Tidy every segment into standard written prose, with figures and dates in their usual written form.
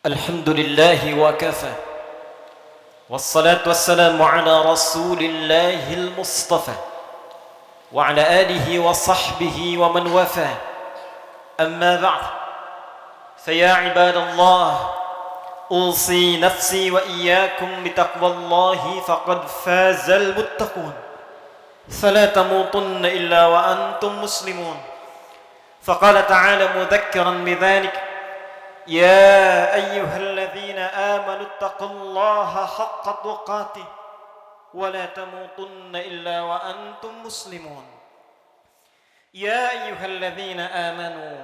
الحمد لله وكفى والصلاة والسلام على رسول الله المصطفى وعلى آله وصحبه ومن وفاه. أما بعد، فيا عباد الله، أوصي نفسي وإياكم بتقوى الله فقد فاز المتقون، فلا تموتن إلا وأنتم مسلمون. فقال تعالى مذكرا بذلك: يا أيها الذين آمنوا اتقوا الله حق تقاته ولا تموتن إلا وأنتم مسلمون. يا أيها الذين آمنوا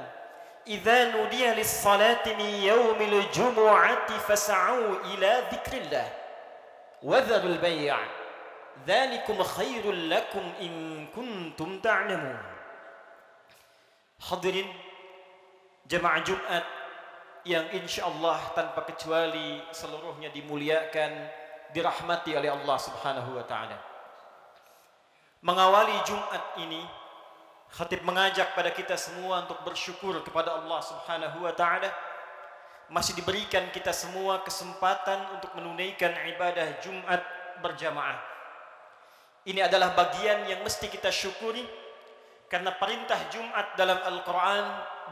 إذا نودي للصلاة من يوم الجمعة فاسعوا إلى ذكر الله وذروا البيع ذلكم خير لكم إن كنتم تعلمون. Hadirin jemaah Jumat yang insyaallah tanpa kecuali seluruhnya dimuliakan, dirahmati oleh Allah Subhanahu wa taala. Mengawali Jumat ini, khatib mengajak pada kita semua untuk bersyukur kepada Allah Subhanahu wa taala masih diberikan kita semua kesempatan untuk menunaikan ibadah Jumat berjamaah. Ini adalah bagian yang mesti kita syukuri, karena perintah Jumat dalam Al-Quran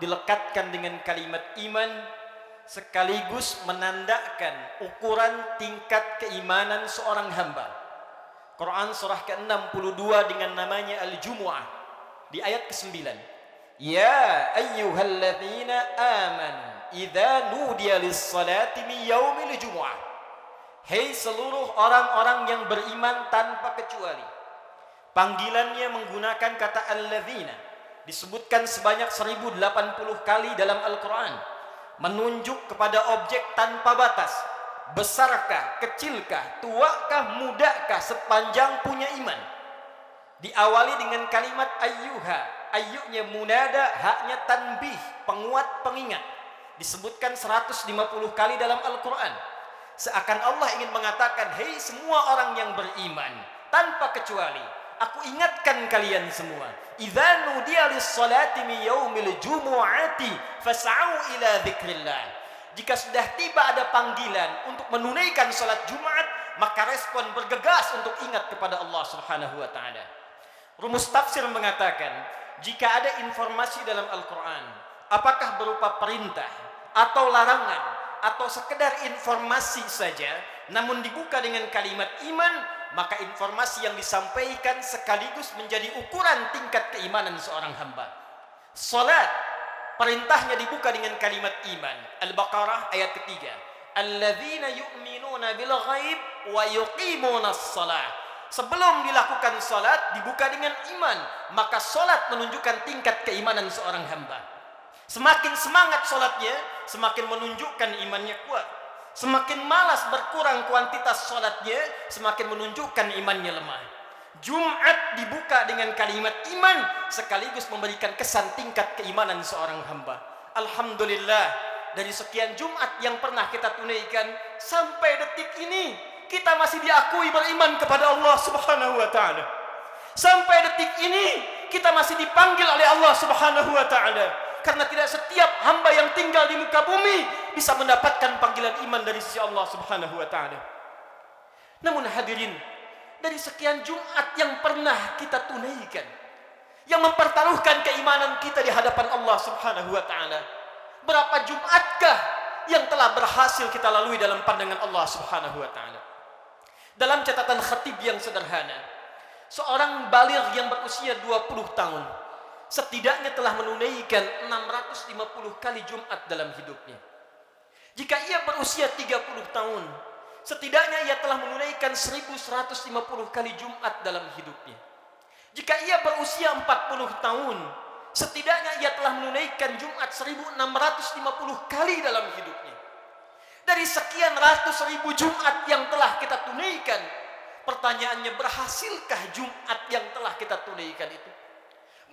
dilekatkan dengan kalimat iman, sekaligus menandakan ukuran tingkat keimanan seorang hamba. Quran surah ke-62 dengan namanya Al-Jumu'ah di ayat ke-9. Ya ayyuhalladzina amanu idza nudiya lis-salati min yaumil jumu'ah. Hei seluruh orang-orang yang beriman tanpa kecuali. Panggilannya menggunakan kata alladzina, disebutkan sebanyak 1080 kali dalam Al-Quran, menunjuk kepada objek tanpa batas. Besarkah, kecilkah, tuakah, mudakah, sepanjang punya iman. Diawali dengan kalimat ayyuha, ayyunya munada, haknya tanbih, penguat pengingat. Disebutkan 150 kali dalam Al-Quran. Seakan Allah ingin mengatakan, hei semua orang yang beriman tanpa kecuali, aku ingatkan kalian semua. Idza nudiya lis-salati min yaumil jumu'ati fas'au ila dzikrillah. Jika sudah tiba ada panggilan untuk menunaikan salat Jumat, maka respon bergegas untuk ingat kepada Allah Subhanahu wa taala. Rumus tafsir mengatakan, jika ada informasi dalam Al-Qur'an, apakah berupa perintah atau larangan atau sekedar informasi saja, namun dibuka dengan kalimat iman, maka informasi yang disampaikan sekaligus menjadi ukuran tingkat keimanan seorang hamba. Salat, perintahnya dibuka dengan kalimat iman. Al-Baqarah ayat ketiga. Alladzina yu'minuna bil ghaib wa yuqimunas shalah. Sebelum dilakukan salat dibuka dengan iman, maka salat menunjukkan tingkat keimanan seorang hamba. Semakin semangat salatnya, semakin menunjukkan imannya kuat. Semakin malas berkurang kuantitas salatnya, semakin menunjukkan imannya lemah. Jumat dibuka dengan kalimat iman, sekaligus memberikan kesan tingkat keimanan seorang hamba. Alhamdulillah, dari sekian Jumat yang pernah kita tunaikan, sampai detik ini kita masih diakui beriman kepada Allah Subhanahu wa taala. Sampai detik ini kita masih dipanggil oleh Allah Subhanahu wa taala. Karena tidak setiap hamba yang tinggal di muka bumi bisa mendapatkan panggilan iman dari sisi Allah Subhanahu wa taala. Namun hadirin, dari sekian Jumat yang pernah kita tunaikan, yang mempertaruhkan keimanan kita di hadapan Allah Subhanahu wa taala, berapa Jumatkah yang telah berhasil kita lalui dalam pandangan Allah Subhanahu wa taala? Dalam catatan khatib yang sederhana, seorang baligh yang berusia 20 tahun setidaknya telah menunaikan 650 kali Jumat dalam hidupnya. Jika ia berusia 30 tahun, setidaknya ia telah menunaikan 1150 kali Jumat dalam hidupnya. Jika ia berusia 40 tahun, setidaknya ia telah menunaikan Jumat 1650 kali dalam hidupnya. Dari sekian ratus ribu Jumat yang telah kita tunaikan, pertanyaannya, berhasilkah Jumat yang telah kita tunaikan itu?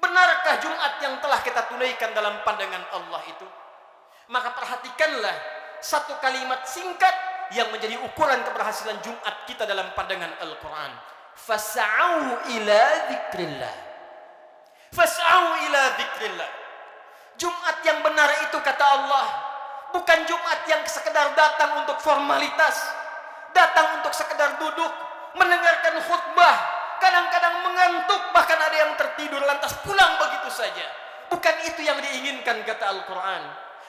Benarkah Jumat yang telah kita tunaikan dalam pandangan Allah itu? Maka perhatikanlah satu kalimat singkat yang menjadi ukuran keberhasilan Jumat kita dalam pandangan Al-Quran. Fas'au ila dzikrillah. Fas'au ila dzikrillah. Jumat yang benar itu, kata Allah, Bukan Jumat yang sekedar datang untuk formalitas, datang untuk sekedar duduk, mendengarkan khutbah, kadang-kadang mengantuk, bahkan ada yang tertidur lantas pulang begitu saja. Bukan itu yang diinginkan kata Al-Quran.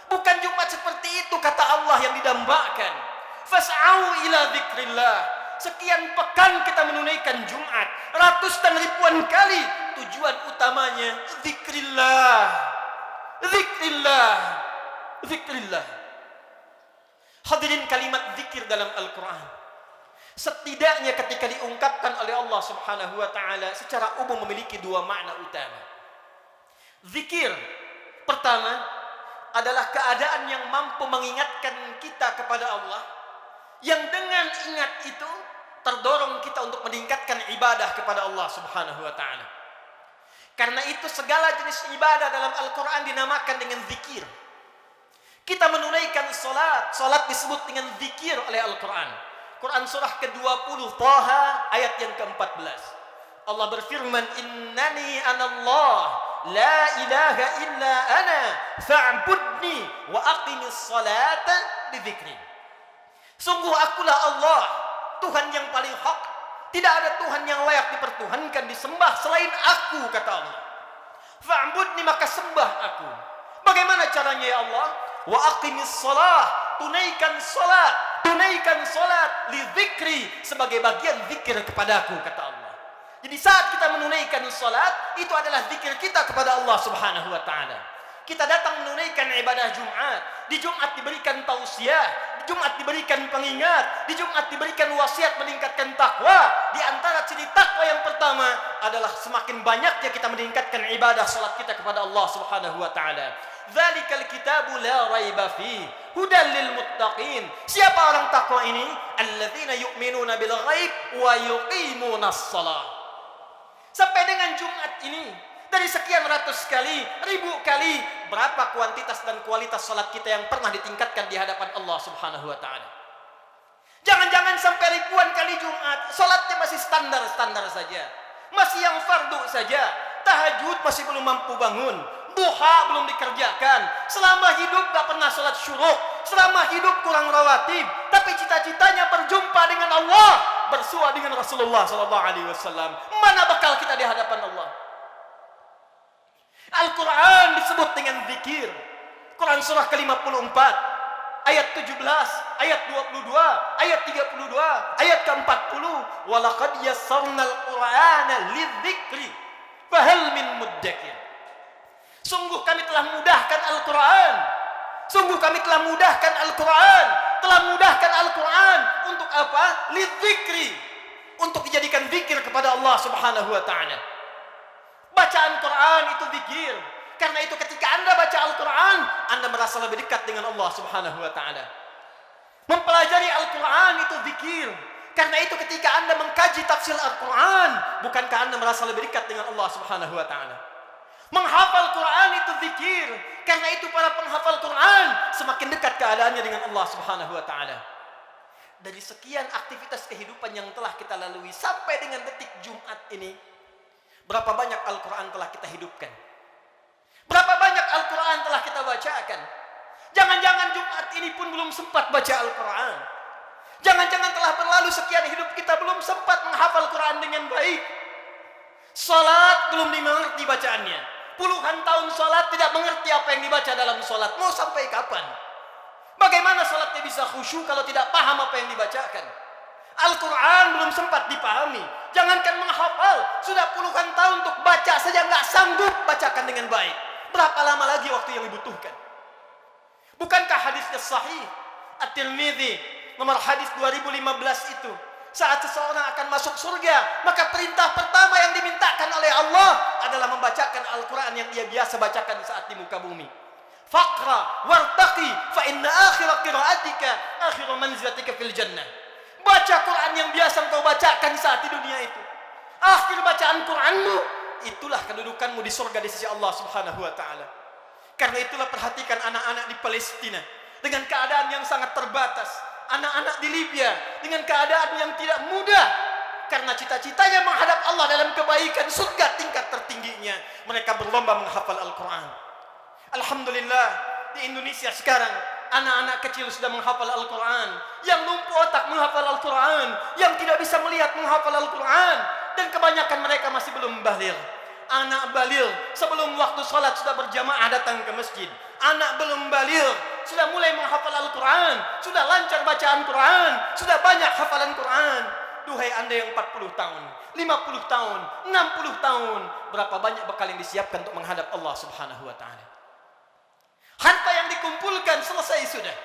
Bukan Jumat seperti itu kata Allah yang didambakan. Fas'au ila dzikrillah. Sekian pekan kita menunaikan Jumat, ratus dan ribuan kali. Tujuan utamanya dzikrillah. Dzikrillah. Dzikrillah. Hadirin, kalimat zikir dalam Al-Quran setidaknya ketika diungkapkan oleh Allah Subhanahu wa taala secara umum memiliki dua makna utama. Zikir pertama adalah keadaan yang mampu mengingatkan kita kepada Allah, yang dengan ingat itu terdorong kita untuk meningkatkan ibadah kepada Allah Subhanahu wa taala. Karena itu segala jenis ibadah dalam Al-Quran dinamakan dengan zikir. Kita menunaikan salat disebut dengan zikir oleh Al-Quran. Quran surah ke-20 Taha ayat yang ke-14. Allah berfirman, "Innani anallah, la ilaha illa ana, fa'budni wa aqimis salata li dzikri." Sungguh akulah Allah, Tuhan yang paling hak. Tidak ada Tuhan yang layak dipertuhankan, disembah selain aku, kata Allah. Fa'budni, maka sembah aku. Bagaimana caranya ya Allah? Wa aqimis salah, tunaikan salat li dzikri, sebagai bagian zikir kepadaku, kata Allah. Jadi saat kita menunaikan salat, itu adalah zikir kita kepada Allah Subhanahu wa taala. Kita datang menunaikan ibadah Jumat. Di Jumat diberikan tausiah, di Jumat diberikan pengingat, di Jumat diberikan wasiat meningkatkan takwa. Di antara ciri takwa yang pertama adalah semakin banyaknya kita meningkatkan ibadah salat kita kepada Allah Subhanahu wa taala. Dzalikal kitabu la raiba fi hudan lil muttaqin. Siapa orang takwa ini? Alladzina yu'minuna bil ghaib wa yuqimunas shalah. Sampai dengan Jumat ini, dari sekian ratus kali, ribu kali, berapa kuantitas dan kualitas salat kita yang pernah ditingkatkan di hadapan Allah Subhanahu wa taala? Jangan-jangan sampai ribuan kali Jumat, salatnya masih standar-standar saja. Masih yang fardu saja. Tahajud masih belum mampu bangun. Duha belum dikerjakan. Selama hidup gak pernah salat syuruk. Selama hidup kurang rawatib. Tapi cita-citanya berjumpa dengan Allah, bersua dengan Rasulullah SAW. Mana bakal kita di hadapan Allah? Al-Quran disebut dengan zikir. Quran surah ke-54 ayat 17, ayat 22, ayat 32, ayat ke-40. Walaqad yassarnal Qur'ana lidzikri fahal min muddakir. Sungguh kami telah mudahkan Al-Quran. Sungguh kami telah mudahkan Al-Quran. Telah mudahkan Al-Quran untuk apa? Lidzikri, untuk dijadikan zikir kepada Allah Subhanahu wa taala. Bacaan Quran itu zikir. Karena itu ketika Anda baca Al-Quran, Anda merasa lebih dekat dengan Allah Subhanahu wa taala. Mempelajari Al-Quran itu zikir. Karena itu ketika Anda mengkaji tafsir Al-Quran, bukankah Anda merasa lebih dekat dengan Allah Subhanahu wa taala? Menghafal Quran itu zikir. Karena itu para penghafal Quran semakin dekat keadaannya dengan Allah Subhanahu wa taala. Dari sekian aktivitas kehidupan yang telah kita lalui sampai dengan detik Jumat ini, berapa banyak Al-Quran telah kita hidupkan? Berapa banyak Al-Quran telah kita bacakan? Jangan-jangan Jumat ini pun belum sempat baca Al-Quran. Jangan-jangan telah berlalu sekian hidup kita belum sempat menghafal Quran dengan baik. Salat belum dimengerti bacaannya. Puluhan tahun salat tidak mengerti apa yang dibaca dalam salat. Mau sampai kapan? Bagaimana salatnya bisa khusyuk kalau tidak paham apa yang dibacakan? Al-Quran belum sempat dipahami. Jangankan menghafal, sudah puluhan tahun untuk baca saja nggak sanggup bacakan dengan baik. Berapa lama lagi waktu yang dibutuhkan? Bukankah hadisnya sahih? At-Tirmidzi nomor hadis 2015 itu, saat seseorang akan masuk surga, maka perintah pertama yang dimintakan oleh Allah adalah membacakan Al-Quran yang dia biasa bacakan saat di muka bumi. Faqra wartaqi fa inna akhira qiraatika akhiru manzilatika fil jannah. Baca Quran yang biasa engkau bacakan saat di dunia itu. Akhir bacaan Quranmu, itulah kedudukanmu di surga di sisi Allah Subhanahu wa taala. Karena itulah perhatikan anak-anak di Palestina dengan keadaan yang sangat terbatas. Anak-anak di Libya dengan keadaan yang tidak mudah. Karena cita-citanya menghadap Allah dalam kebaikan, surga tingkat tertingginya. Mereka berlomba menghafal Al-Quran. Alhamdulillah, di Indonesia sekarang anak-anak kecil sudah menghafal Al-Quran, yang lumpuh otak menghafal Al-Quran, yang tidak bisa melihat menghafal Al-Quran, dan kebanyakan mereka masih belum baligh. Anak baligh sebelum waktu sholat sudah berjamaah datang ke masjid. Anak belum baligh sudah mulai menghafal Al-Quran, sudah lancar bacaan Quran, sudah banyak hafalan Quran. Duhai anda yang 40 tahun, 50 tahun, 60 tahun, berapa banyak bekal yang disiapkan untuk menghadap Allah Subhanahu wa ta'ala. Harta yang dikumpulkan selesai sudah.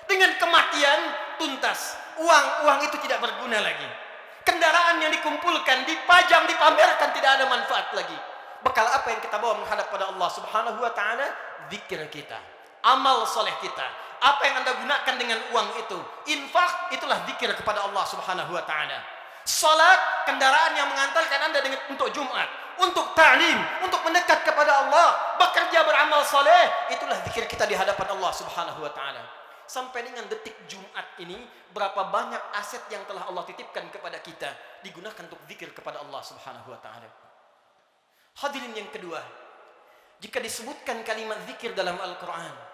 Dengan kematian tuntas. Uang itu tidak berguna lagi. Kendaraan yang dikumpulkan, dipajang, dipamerkan, tidak ada manfaat lagi. Bekal apa yang kita bawa menghadap pada Allah Subhanahu wa ta'ala? Zikir kita, amal soleh kita. Apa yang anda gunakan dengan uang itu? Infak, itulah zikir kepada Allah Subhanahu wa ta'ala. Salat, kendaraan yang mengantarkan anda untuk Jumat, untuk ta'lim, untuk mendekat kepada Allah, bekerja beramal soleh, itulah zikir kita di hadapan Allah Subhanahu wa ta'ala. Sampai dengan detik Jumat ini, berapa banyak aset yang telah Allah titipkan kepada kita digunakan untuk zikir kepada Allah Subhanahu wa ta'ala. Hadirin yang kedua, jika disebutkan kalimat zikir dalam Al-Quran,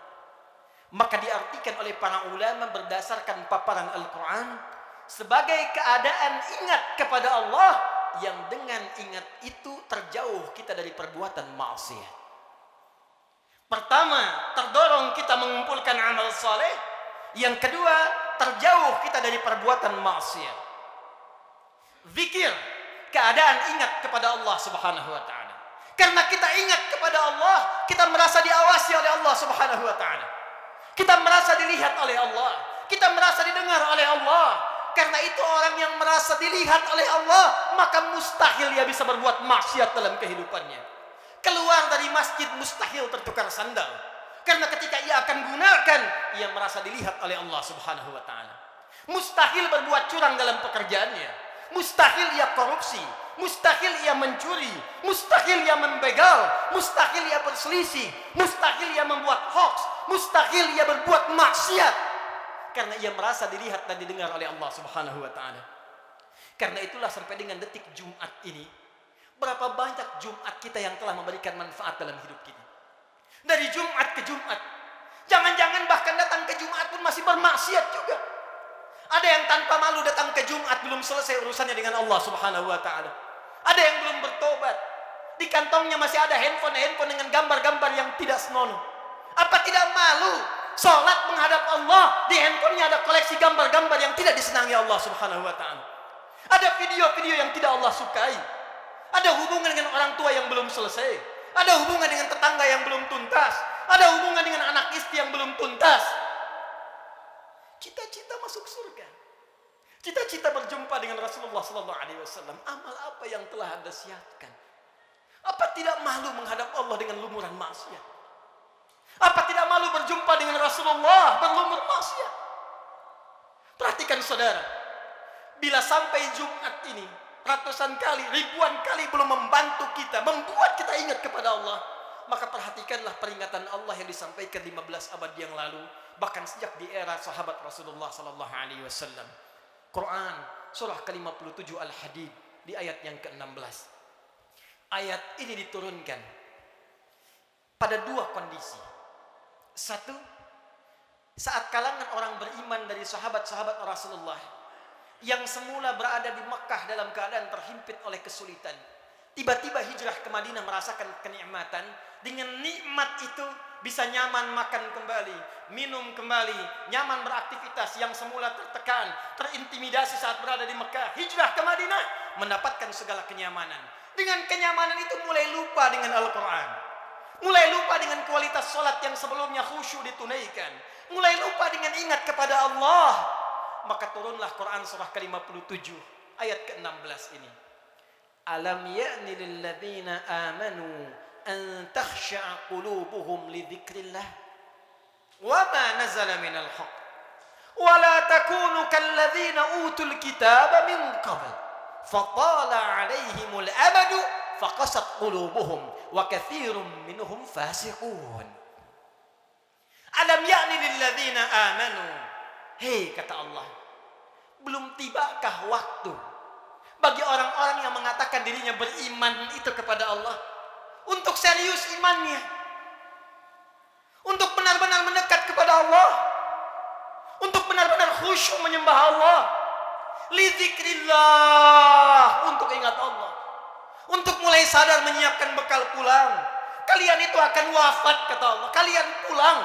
maka diartikan oleh para ulama berdasarkan paparan Al-Quran sebagai keadaan ingat kepada Allah yang dengan ingat itu terjauh kita dari perbuatan maksiat. Pertama, terdorong kita mengumpulkan amal saleh. Yang kedua, terjauh kita dari perbuatan maksiat. Zikir, keadaan ingat kepada Allah Subhanahu wa ta'ala. Karena kita ingat kepada Allah, kita merasa diawasi oleh Allah Subhanahu wa ta'ala. Kita merasa dilihat oleh Allah, kita merasa didengar oleh Allah. Karena itu orang yang merasa dilihat oleh Allah, maka mustahil dia bisa berbuat maksiat dalam kehidupannya. Keluar dari masjid mustahil tertukar sandal. Karena ketika ia akan gunakan, ia merasa dilihat oleh Allah Subhanahu wa ta'ala. Mustahil berbuat curang dalam pekerjaannya. Mustahil ia korupsi. Mustahil ia mencuri. Mustahil ia membegal. Mustahil ia berselisih. Mustahil ia membuat hoax. Mustahil ia berbuat maksiat. Karena ia merasa dilihat dan didengar oleh Allah Subhanahu wa ta'ala. Karena itulah sampai dengan detik Jumat ini, berapa banyak Jumat kita yang telah memberikan manfaat dalam hidup kita. Dari Jumat ke Jumat. Jangan-jangan bahkan datang ke Jumat pun masih bermaksiat juga. Ada yang tanpa malu datang ke Jumat belum selesai urusannya dengan Allah Subhanahu wa ta'ala. Ada yang belum bertobat. Di kantongnya masih ada handphone dengan gambar-gambar yang tidak senonoh. Apa tidak malu? Salat menghadap Allah, di handphonenya ada koleksi gambar-gambar yang tidak disenangi Allah Subhanahu wa ta'ala. Ada video-video yang tidak Allah sukai. Ada hubungan dengan orang tua yang belum selesai. Ada hubungan dengan tetangga yang belum tuntas. Ada hubungan dengan anak istri yang belum tuntas. Cita-cita masuk surga. Cita-cita berjumpa dengan Rasulullah sallallahu alaihi wasallam. Amal apa yang telah Anda siapkan? Apa tidak malu menghadap Allah dengan lumuran maksiat? Apa tidak malu berjumpa dengan Rasulullah berlumur maksiat? Perhatikan saudara, bila sampai Jumat ini ratusan kali, ribuan kali belum membantu kita, membuat kita ingat kepada Allah, maka perhatikanlah peringatan Allah yang disampaikan 15 abad yang lalu, bahkan sejak di era sahabat Rasulullah sallallahu alaihi wasallam. Quran surah ke-57 Al-Hadid di ayat yang ke-16. Ayat ini diturunkan pada dua kondisi. Satu, saat kalangan orang beriman dari sahabat-sahabat Rasulullah yang semula berada di Mekah dalam keadaan terhimpit oleh kesulitan, tiba-tiba hijrah ke Madinah merasakan kenikmatan. Dengan nikmat itu bisa nyaman makan kembali, minum kembali, nyaman beraktivitas. Yang semula tertekan, terintimidasi saat berada di Mekah, hijrah ke Madinah mendapatkan segala kenyamanan. Dengan kenyamanan itu mulai lupa dengan Al-Quran, mulai lupa dengan kualitas solat yang sebelumnya khusyuk ditunaikan, mulai lupa dengan ingat kepada Allah. Maka turunlah Quran surah ke-57 ayat ke-16 ini. Alam ya'ni lilladzina amanu an takhsha'a qulubuhum li dzikrillah wa ma nazala minal haqq wa la takunu kalladzina utul kitaba min qabl fatala 'alaihimul amadu faqasat qulubuhum wa katsirun minhum fasiqun. Alam ya'ni lilladzina amanu, hei kata Allah, belum tibakah waktu bagi orang-orang yang mengatakan dirinya beriman itu kepada Allah untuk serius imannya, untuk benar-benar mendekat kepada Allah, untuk benar-benar khusyuk menyembah Allah, lidzikrillah, untuk ingat Allah, untuk mulai sadar menyiapkan bekal pulang. Kalian itu akan wafat, kata Allah. Kalian pulang.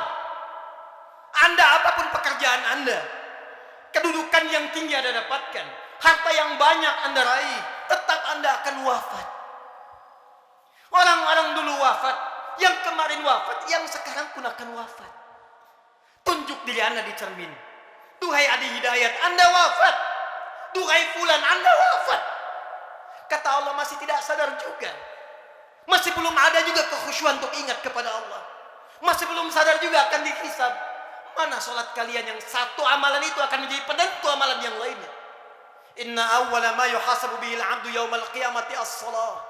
Anda apapun pekerjaan Anda, kedudukan yang tinggi Anda dapatkan, harta yang banyak Anda raih, tetap Anda akan wafat. Orang-orang dulu wafat, yang kemarin wafat, yang sekarang pun akan wafat. Tunjuk diri Anda di cermin. Duhai Adi Hidayat, Anda wafat. Duhai fulan, Anda wafat. Kata Allah, masih tidak sadar juga. Masih belum ada juga kekhusyuan untuk ingat kepada Allah. Masih belum sadar juga akan dihisab. Mana sholat kalian yang satu amalan itu akan menjadi penentu amalan yang lainnya. Inna awwala ma yuhasabu bihil abdu yaumal qiyamati as-salah.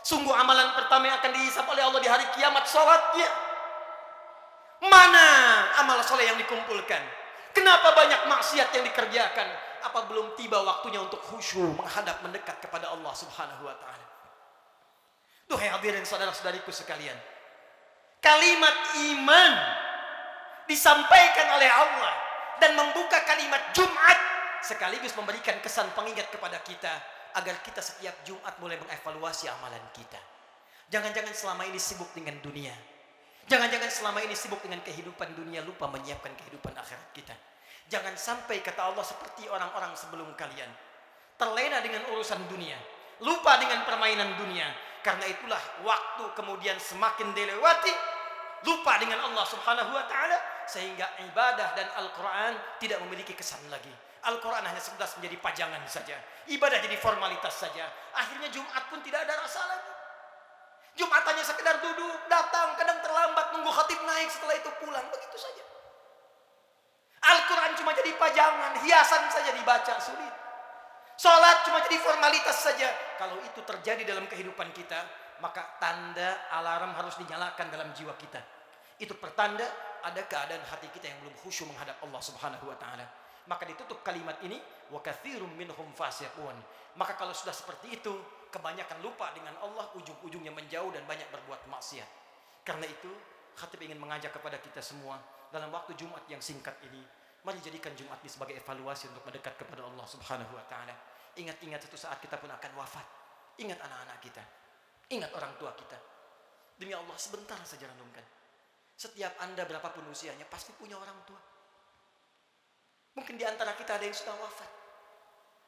Sungguh amalan pertama yang akan dihisab oleh Allah di hari kiamat, sholatnya. Mana amal soleh yang dikumpulkan? Kenapa banyak maksiat yang dikerjakan? Apa belum tiba waktunya untuk khusyuk menghadap mendekat kepada Allah Subhanahu wa taala? Duhai hadirin saudara-saudariku sekalian, kalimat iman disampaikan oleh Allah dan membuka kalimat Jumat sekaligus memberikan kesan pengingat kepada kita agar kita setiap Jumat mulai mengevaluasi amalan kita. Jangan-jangan selama ini sibuk dengan dunia. Jangan-jangan selama ini sibuk dengan kehidupan dunia, lupa menyiapkan kehidupan akhirat kita. Jangan sampai, kata Allah, seperti orang-orang sebelum kalian, terlena dengan urusan dunia, lupa dengan permainan dunia. Karena itulah waktu kemudian semakin dilewati, lupa dengan Allah Subhanahu wa taala, sehingga ibadah dan Al-Quran tidak memiliki kesan lagi. Al-Quran hanya sekedar menjadi pajangan saja, ibadah jadi formalitas saja. Akhirnya Jumat pun tidak ada rasa lagi. Jumat hanya sekedar duduk, datang, kadang terlambat, nunggu khatib naik, setelah itu pulang, begitu saja. Al-Quran cuma jadi pajangan, hiasan saja dibaca, sulit. Salat cuma jadi formalitas saja. Kalau itu terjadi dalam kehidupan kita, maka tanda alarm harus dinyalakan dalam jiwa kita. Itu pertanda ada keadaan hati kita yang belum khusyuk menghadap Allah Subhanahu wa taala. Maka ditutup kalimat ini, wa katsirum minhum fasiqun. Maka kalau sudah seperti itu, kebanyakan lupa dengan Allah, ujung-ujungnya menjauh dan banyak berbuat maksiat. Karena itu, khatib ingin mengajak kepada kita semua dalam waktu Jumat yang singkat ini, mari jadikan Jumat ini sebagai evaluasi untuk mendekat kepada Allah Subhanahu wa taala. Ingat-ingat suatu saat kita pun akan wafat. Ingat anak-anak kita. Ingat orang tua kita. Demi Allah, sebentar saja renungkan. Setiap Anda berapapun usianya pasti punya orang tua. Mungkin di antara kita ada yang sudah wafat,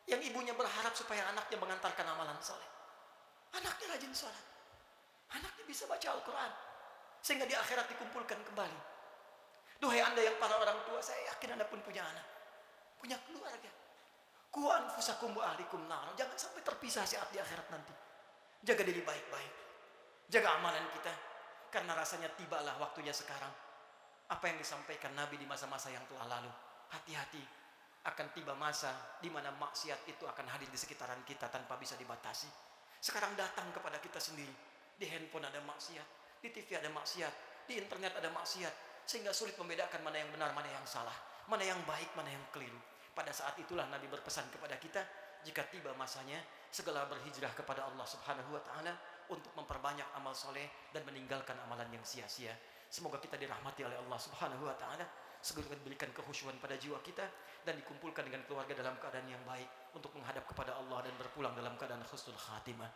yang ibunya berharap supaya anaknya mengantarkan amalan soleh. Anaknya rajin sholat, anaknya bisa baca Al-Quran, sehingga di akhirat dikumpulkan kembali. Duhai Anda yang para orang tua, saya yakin Anda pun punya anak, punya keluarga. Qu anfusakum wa ahlikum nar. Jangan sampai terpisah saat di akhirat nanti. Jaga diri baik-baik, jaga amalan kita, karena rasanya tibalah waktunya sekarang. Apa yang disampaikan Nabi di masa-masa yang telah lalu, hati-hati, akan tiba masa di mana maksiat itu akan hadir di sekitaran kita tanpa bisa dibatasi. Sekarang datang kepada kita sendiri. Di handphone ada maksiat, di TV ada maksiat, di internet ada maksiat, sehingga sulit membedakan mana yang benar, mana yang salah, mana yang baik, mana yang keliru. Pada saat itulah Nabi berpesan kepada kita, jika tiba masanya, segala berhijrah kepada Allah Subhanahu wa taala untuk memperbanyak amal soleh dan meninggalkan amalan yang sia-sia. Semoga kita dirahmati oleh Allah Subhanahu wa taala, segera diberikan kekhusyuan pada jiwa kita dan dikumpulkan dengan keluarga dalam keadaan yang baik untuk menghadap kepada Allah dan berpulang dalam keadaan husnul khatimah.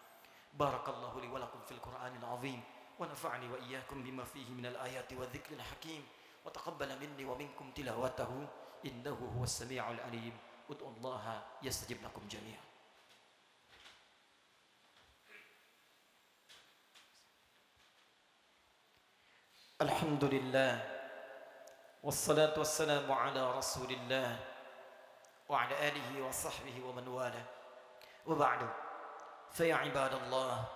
Barakallahu li wa lakum fil Qur'anil azim wa nafa'ani wa iyyakum bima fihi minal ayati wa dzikril hakim wa taqabbala minni wa minkum tilawatahu innahu huwas sami'ul alim. Ud'ullaha yastajib lakum jami'an. Alhamdulillah wassalatu wassalamu ala rasulillah wa ala alihi wa sahbihi wa man wala wa ba'du fa ya ibadallah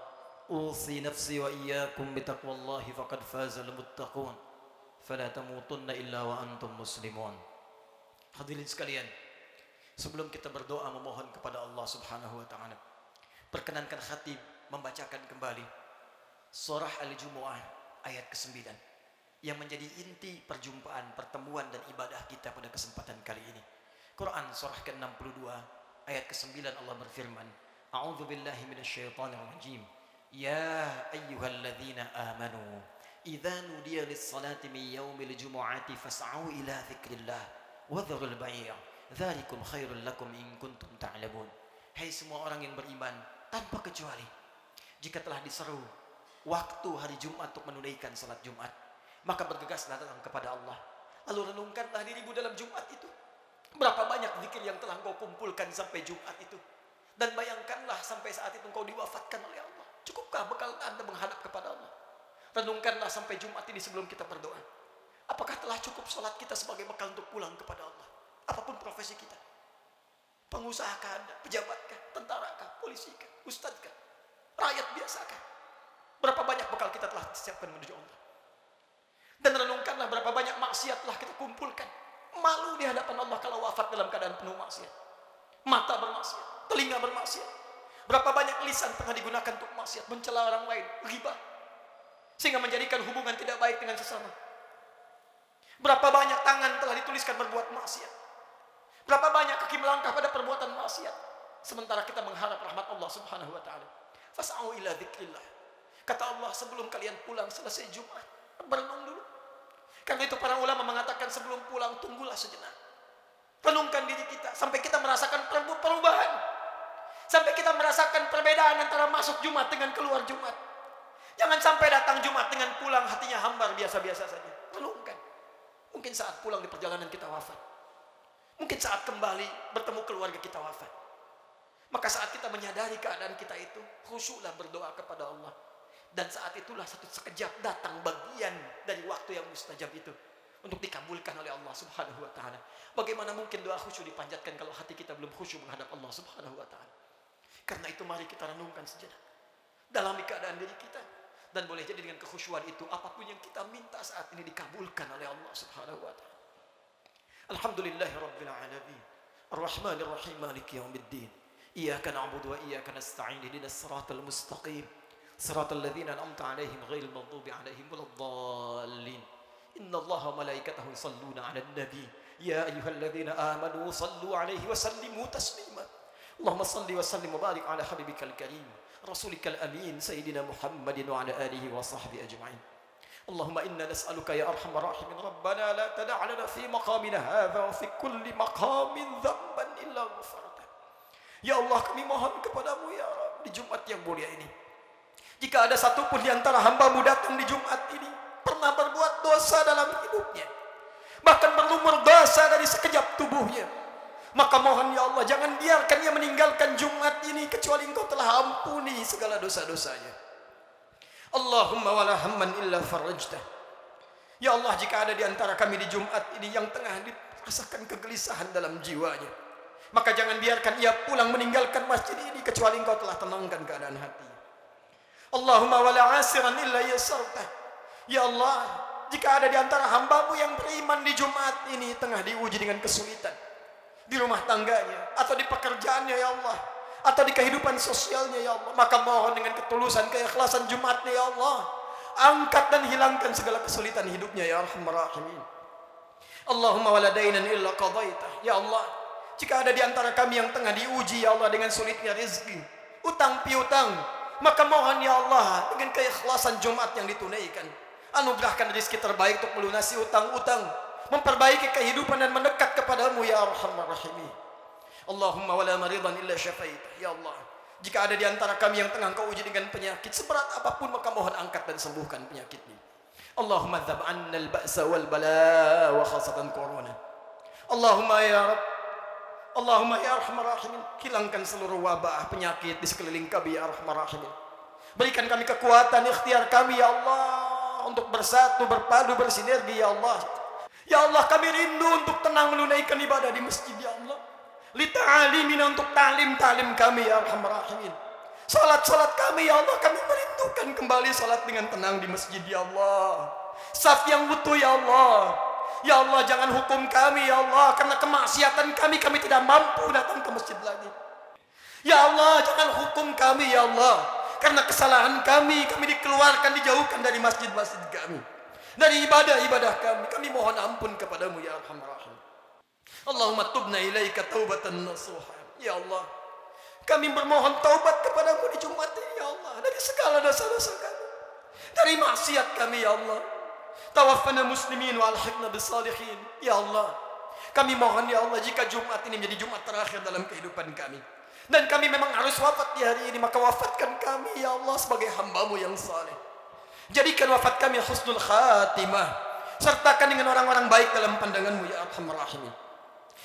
usi nafsi wa iyyakum bitaqwallahi faqad fazal muttaqun fala tamutunna illa wa antum muslimun. Hadirin sekalian, sebelum kita berdoa memohon kepada Allah Subhanahu wa taala, perkenankan khatib membacakan kembali surah Al-Jumu'ah ayat ke-9 yang menjadi inti perjumpaan, pertemuan dan ibadah kita pada kesempatan kali ini. Quran surah ke-62 ayat ke-9 Allah berfirman, A'udzu billahi minasyaitonir rajim. Ya ayyuhalladzina amanu idza nudiya lis-salati min yaumil jumu'ati fas'au ila dzikrillah wa dharul bai'. Dzalikum khairul lakum in kuntum ta'lamun. Hai semua orang yang beriman tanpa kecuali, jika telah diseru waktu hari Jumat untuk menunaikan salat Jumat, maka bergegaslah datang kepada Allah. Lalu renungkanlah dirimu dalam Jumat itu. Berapa banyak zikir yang telah engkau kumpulkan sampai Jumat itu. Dan bayangkanlah sampai saat itu engkau diwafatkan oleh Allah. Cukupkah bekal Anda menghadap kepada Allah? Renungkanlah sampai Jumat ini sebelum kita berdoa. Apakah telah cukup salat kita sebagai bekal untuk pulang kepada Allah? Apapun profesi kita. Pengusahakah Anda? Pejabatkah? Tentarakah? Polisikah? Ustadzkah? Rakyat biasakah? Berapa banyak bekal kita telah siapkan menuju Allah? Dan renungkanlah berapa banyak maksiat telah kita kumpulkan. Malu di hadapan Allah kalau wafat dalam keadaan penuh maksiat. Mata bermaksiat, telinga bermaksiat. Berapa banyak lisan tengah digunakan untuk maksiat, mencela orang lain, ghibah, sehingga menjadikan hubungan tidak baik dengan sesama. Berapa banyak tangan telah dituliskan berbuat maksiat. Berapa banyak kaki melangkah pada perbuatan maksiat, sementara kita mengharap rahmat Allah Subhanahu wa taala. Fas'au ila dzikrillah. Kata Allah, sebelum kalian pulang selesai Jumat, berenung dulu. Karena itu para ulama mengatakan sebelum pulang tunggulah sejenak. Renungkan diri kita sampai kita merasakan perubahan. Sampai kita merasakan perbedaan antara masuk Jumat dengan keluar Jumat. Jangan sampai datang Jumat dengan pulang hatinya hambar biasa-biasa saja. Renungkan. Mungkin saat pulang di perjalanan kita wafat. Mungkin saat kembali bertemu keluarga kita wafat. Maka saat kita menyadari keadaan kita itu, khusyuklah berdoa kepada Allah. Dan saat itulah satu sekejap datang bagian dari waktu yang mustajab itu untuk dikabulkan oleh Allah Subhanahu wa taala. Bagaimana mungkin doa khusyuk dipanjatkan kalau hati kita belum khusyuk menghadap Allah Subhanahu wa taala? Karena itu mari kita renungkan sejenak. Dalami keadaan diri kita, dan boleh jadi dengan kekhusyuan itu apapun yang kita minta saat ini dikabulkan oleh Allah Subhanahu wa taala. Alhamdulillahirabbil alamin. Arrahmanir rahim, maliki yaumiddin. Iyyaka na'budu wa iyyaka nasta'in. Ihdinas siratal mustaqim. Siratal ladzina an'amta 'alaihim ghairil maghdubi 'alaihim waladdallin. Innallaha wa malaikatahu yusalluna 'alan nabi. Ya ayyuhalladzina amanu sallu 'alaihi wa sallimu taslima. Allahumma salli wa sallim wa barik 'ala habibikal karim, rasulikal amin, sayyidina Muhammadin wa 'ala alihi wa sahbihi ajma'in. Allahumma inna nas'aluka ya arhamar rahimin rabbana la tada' lana fi maqamina hadha wa fi kulli maqamin dhanban illa ghafarta. Ya Allah, kami mohon kepadamu ya Rabb, di Jumat yang mulia ini, jika ada satu pun di antara hamba-Mu datang di Jumat ini pernah berbuat dosa dalam hidupnya, bahkan berlumur dosa dari sekejap tubuhnya, maka mohon ya Allah, jangan biarkan ia meninggalkan Jumat ini kecuali Engkau telah ampuni segala dosa-dosanya. Allahumma wala hamman illa farajtah. Ya Allah, jika ada di antara kami di Jumat ini yang tengah dirasakan kegelisahan dalam jiwanya, maka jangan biarkan ia pulang meninggalkan masjid ini kecuali Engkau telah tenangkan keadaan hati. Allahumma wala asiran illa yasartah. Ya Allah, jika ada di antara hamba-Mu yang beriman di Jumat ini tengah diuji dengan kesulitan di rumah tangganya atau di pekerjaannya ya Allah, atau di kehidupan sosialnya ya Allah, maka mohon dengan ketulusan keikhlasan Jumatnya ya Allah, angkat dan hilangkan segala kesulitan hidupnya ya Arhamar Rahimin. Allahumma wala dainan illa qadaitah. Ya Allah, jika ada di antara kami yang tengah diuji ya Allah dengan sulitnya rezeki, utang piutang, maka mohon ya Allah dengan keikhlasan Jumat yang ditunaikan, anugerahkan rezeki terbaik untuk melunasi utang-utang, memperbaiki kehidupan dan mendekat kepadamu ya Arhamar Rahimin. Allahumma wala maridan illa syafaitah. Ya Allah, jika ada di antara kami yang tengah Engkau uji dengan penyakit seberat apapun, maka mohon angkat dan sembuhkan penyakitnya. Allahumma dzab 'anna al-ba'sa wal bala wa khasatan corona. Allahumma ya Rabb, Allahumma ya Arhamar Rahimin, hilangkan seluruh wabah penyakit di sekeliling kami ya Arhamar Rahimin. Berikan kami kekuatan ikhtiar kami ya Allah untuk bersatu, berpadu, bersinergi ya Allah. Ya Allah, kami rindu untuk tenang menunaikan ibadah di masjid ya Allah. Lita'alimina, untuk ta'lim kami ya Arhamar Rahimin. Salat kami ya Allah, kami merindukan kembali salat dengan tenang di masjid ya Allah. Saf yang utuh ya Allah. Ya Allah, jangan hukum kami ya Allah karena kemaksiatan kami tidak mampu datang ke masjid lagi. Ya Allah, jangan hukum kami ya Allah karena kesalahan kami dikeluarkan, dijauhkan dari masjid-masjid kami, dari ibadah-ibadah kami. Kami mohon ampun kepadamu ya Arhamar Rahimin. Allahumma tubna ilaika taubatan nasuha. Ya Allah, kami bermohon taubat kepadamu di Jumat ini ya Allah, dari segala dosa-dosa kami, dari maksiat kami ya Allah. Tawaffana muslimin wa alhiqna bis salihin. Ya Allah, Kami mohon ya Allah, jika Jumat ini menjadi Jumat terakhir dalam kehidupan kami, dan kami memang harus wafat di hari ini, maka wafatkan kami ya Allah sebagai hamba-Mu yang saleh. Jadikan wafat kami husnul khatimah. Sertakan dengan orang-orang baik dalam pandangan-Mu ya Arhamar Rahimin.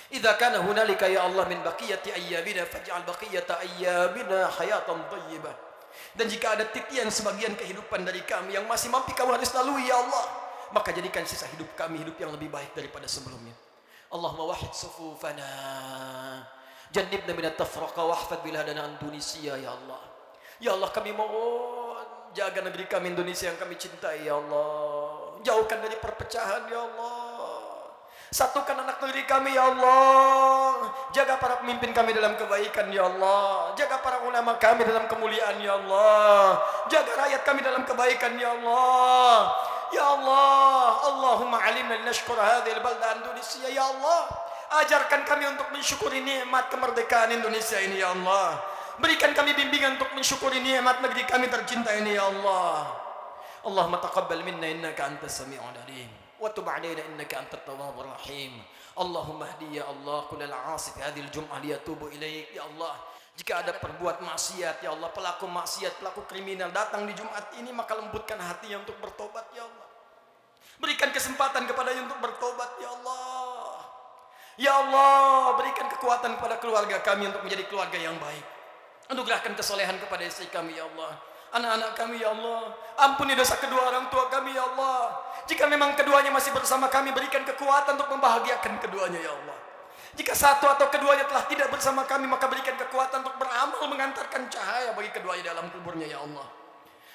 Idza kana hunalika ya Allah min baqiyati ayyamina faj'al baqiyata ayyamina hayatan thayyibah. Dan jika ada titian sebagian kehidupan dari kami yang masih mampu Kau harus lalui ya Allah, maka jadikan sisa hidup kami hidup yang lebih baik daripada sebelumnya. Allahumma wahid sufufana, jannibna minat tafraqa wahfad biladana an Tunisia ya Allah. Ya Allah, kami mohon jaga negeri kami Indonesia yang kami cintai ya Allah. Jauhkan dari perpecahan ya Allah. Satukan anak negeri kami ya Allah. Jaga para pemimpin kami dalam kebaikan ya Allah. Jaga para ulama kami dalam kemuliaan ya Allah. Jaga rakyat kami dalam kebaikan ya Allah. Ya Allah, Allahumma alimna nashkur hadhihi al-balda Indonesia ya Allah. Ajarkan kami untuk mensyukuri nikmat kemerdekaan Indonesia ini ya Allah. Berikan kami bimbingan untuk mensyukuri nikmat negeri kami tercinta ini ya Allah. Allahumma taqabbal minna innaka antas sami'ul alim. وتب علينا إنك أنت التواب الرحيم. اللهم اهدي يا الله كل العاصي في هذه الجمعة ليتوب إليك ya Allah. Jika ada perbuat maksiat ya Allah, pelaku maksiat, pelaku kriminal datang di Jumat ini, maka lembutkan hatinya untuk bertobat ya Allah. Berikan kesempatan kepadanya untuk bertobat ya Allah. Ya Allah, berikan kekuatan kepada keluarga kami untuk menjadi keluarga yang baik. Anugerahkan kesolehan kepada istri kami ya Allah. Anak-anak kami ya Allah, ampuni dosa kedua orang tua kami ya Allah. Jika memang keduanya masih bersama kami, berikan kekuatan untuk membahagiakan keduanya ya Allah. Jika satu atau keduanya telah tidak bersama kami, maka berikan kekuatan untuk beramal mengantarkan cahaya bagi keduanya dalam kuburnya ya Allah.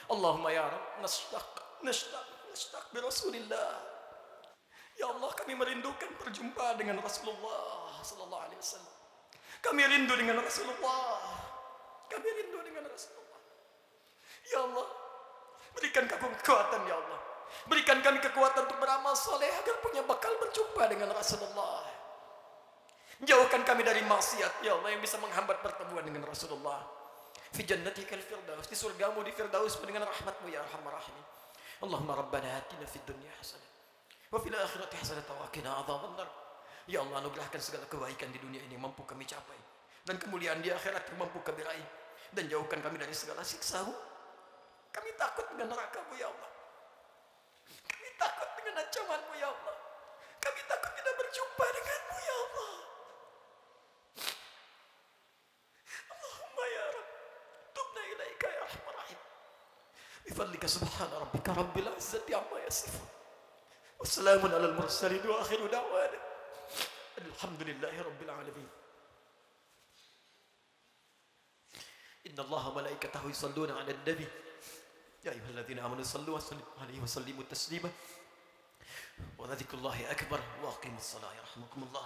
Allahumma ya Rabb, nashtaq bi Rasulillah. Ya Allah, kami merindukan perjumpaan dengan Rasulullah sallallahu alaihi wasallam. Kami rindu dengan Rasulullah. Kami rindu dengan Rasulullah. Ya Allah, berikan kami kekuatan ya Allah. Berikan kami kekuatan untuk beramal soleh agar punya bakal berjumpa dengan Rasulullah. Jauhkan kami dari maksiat ya Allah yang bisa menghambat pertemuan dengan Rasulullah. Fi jannatikal firdaus, di surgamu di firdaus dengan rahmatmu ya arhamar rahimin. Allahumma rabbana atina fid dunya hasanah wa fil akhirati hasanah wa qina adzabannar. Ya Allah, anugerahkan segala kebaikan di dunia ini mampu kami capai, dan kemuliaan di akhirat yang mampu kami raih, dan jauhkan kami dari segala siksa-Mu. Kami takut dengan neraka-Mu ya Allah. Kami takut dengan ancaman-Mu ya Allah. Kami takut tidak berjumpa dengan-Mu ya Allah. Allahumma ya Rabb, tubna ilaika ya arhamar rahim. Bifadlika subhana rabbika rabbil izzati amma yasifun. Wassalamun alal mursalin wa akhiru da'wana alhamdulillahi rabbil alamin. Inna Allaha malaikatahu yusalluna 'alan nabi. يا أيها الذين آمنوا صلوا عليه وسلموا تسليما ولذكر الله أكبر وأقيموا الصلاة يرحمكم الله.